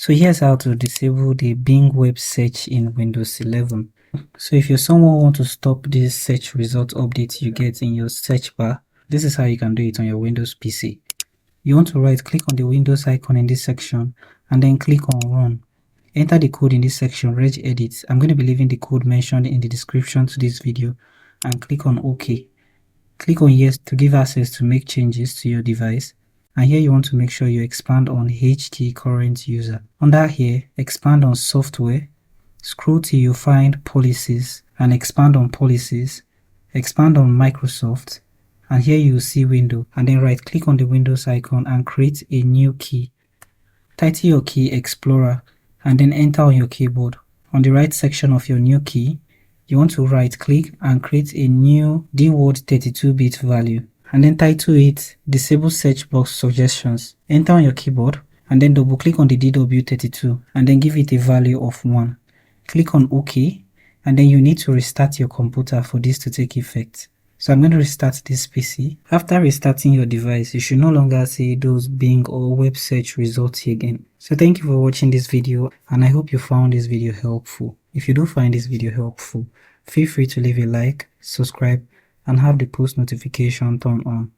So here's how to disable the Bing web search in Windows 11. So if you're someone who wants to stop this search result update you get in your search bar, this is how you can do it on your Windows PC. You want to right click on the Windows icon in this section and then click on Run. Enter the code in this section, regedit. I'm going to be leaving the code mentioned in the description to this video and click on OK. Click on Yes to give access to make changes to your device. And here you want to make sure you expand on HT current user. Under here, expand on software, scroll till you find policies and expand on policies, expand on Microsoft, and here you will see window, and then right click on the Windows icon and create a new key. Title your key Explorer and then enter on your keyboard. On the right section of your new key, you want to right click and create a new DWORD 32-bit value and then title it Disable Search Box Suggestions. Enter on your keyboard and then double click on the DW32 and then give it a value of 1. Click on OK and then you need to restart your computer for this to take effect. So I'm going to restart this PC. After restarting your device, you should no longer see those Bing or web search results again. So thank you for watching this video and I hope you found this video helpful. If you do find this video helpful, feel free to leave a like, subscribe and have the post notification turned on.